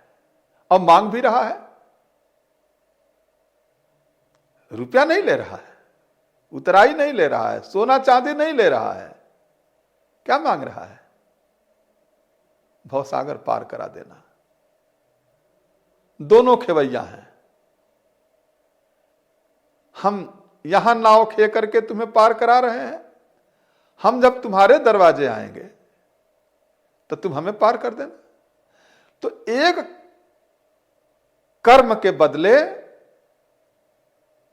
अब मांग भी रहा है। रुपया नहीं ले रहा है, उतराई नहीं ले रहा है, सोना चांदी नहीं ले रहा है, क्या मांग रहा है? भवसागर पार करा देना। दोनों खेवैया हैं। हम यहां नाव खे करके तुम्हें पार करा रहे हैं, हम जब तुम्हारे दरवाजे आएंगे तो तुम हमें पार कर देना। तो एक कर्म के बदले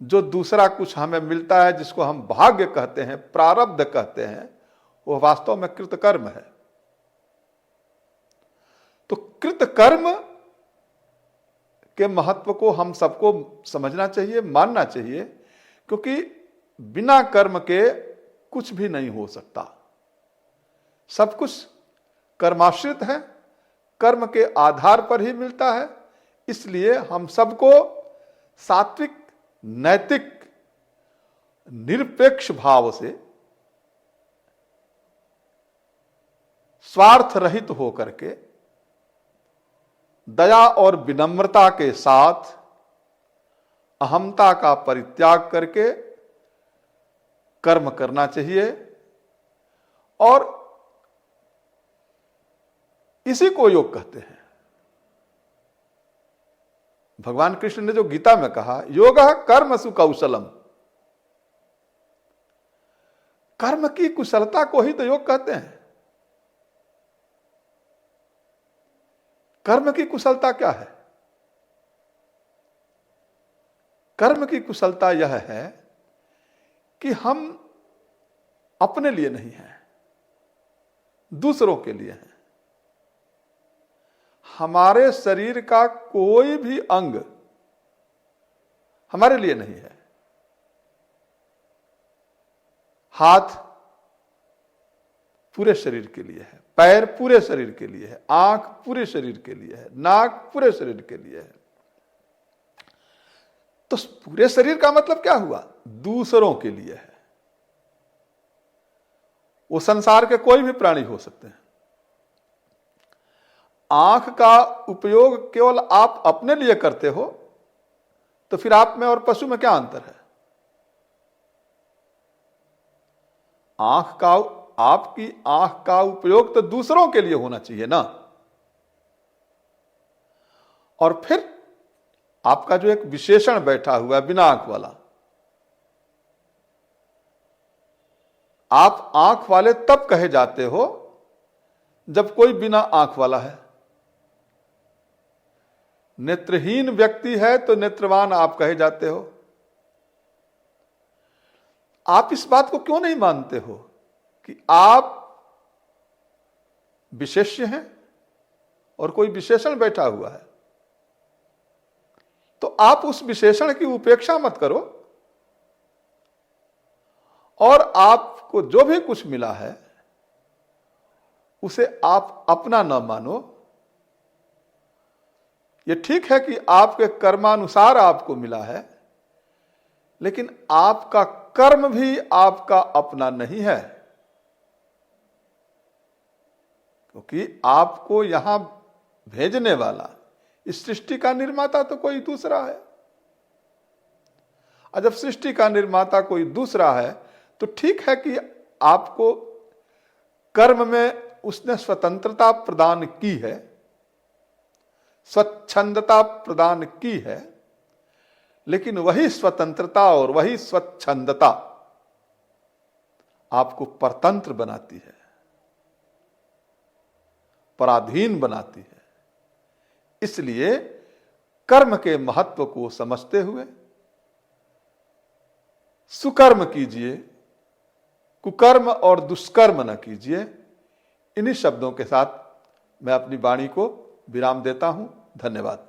जो दूसरा कुछ हमें मिलता है, जिसको हम भाग्य कहते हैं, प्रारब्ध कहते हैं, वो वास्तव में कृतकर्म है। तो कृतकर्म के महत्व को हम सबको समझना चाहिए, मानना चाहिए, क्योंकि बिना कर्म के कुछ भी नहीं हो सकता। सब कुछ कर्माश्रित है, कर्म के आधार पर ही मिलता है। इसलिए हम सबको सात्विक, नैतिक, निरपेक्ष भाव से, स्वार्थ रहित होकर के, दया और विनम्रता के साथ, अहंता का परित्याग करके कर्म करना चाहिए। और इसी को योग कहते हैं। भगवान कृष्ण ने जो गीता में कहा, योगः कर्मसु कौशलम, कर्म की कुशलता को ही तो योग कहते हैं। कर्म की कुशलता क्या है? कर्म की कुशलता यह है कि हम अपने लिए नहीं हैं, दूसरों के लिए हैं। हमारे शरीर का कोई भी अंग हमारे लिए नहीं है। हाथ पूरे शरीर के लिए है, पैर पूरे शरीर के लिए है, आंख पूरे शरीर के लिए है, नाक पूरे शरीर के लिए है। तो पूरे शरीर का मतलब क्या हुआ? दूसरों के लिए है। वो संसार के कोई भी प्राणी हो सकते हैं। आंख का उपयोग केवल आप अपने लिए करते हो तो फिर आप में और पशु में क्या अंतर है? आपकी आंख का उपयोग तो दूसरों के लिए होना चाहिए ना। और फिर आपका जो एक विशेषण बैठा हुआ है बिना आंख वाला, आप आंख वाले तब कहे जाते हो जब कोई बिना आंख वाला है। नेत्रहीन व्यक्ति है तो नेत्रवान आप कहे जाते हो। आप इस बात को क्यों नहीं मानते हो कि आप विशेष्य हैं और कोई विशेषण बैठा हुआ है? तो आप उस विशेषण की उपेक्षा मत करो और आपको जो भी कुछ मिला है उसे आप अपना न मानो। यह ठीक है कि आपके कर्मानुसार आपको मिला है, लेकिन आपका कर्म भी आपका अपना नहीं है, क्योंकि आपको यहां भेजने वाला, इस सृष्टि का निर्माता तो कोई दूसरा है। और जब सृष्टि का निर्माता कोई दूसरा है तो ठीक है कि आपको कर्म में उसने स्वतंत्रता प्रदान की है, स्वच्छंदता प्रदान की है, लेकिन वही स्वतंत्रता और वही स्वच्छंदता आपको परतंत्र बनाती है, पराधीन बनाती है। इसलिए कर्म के महत्व को समझते हुए सुकर्म कीजिए, कुकर्म और दुष्कर्म न कीजिए। इन्हीं शब्दों के साथ मैं अपनी वाणी को विराम देता हूं। धन्यवाद।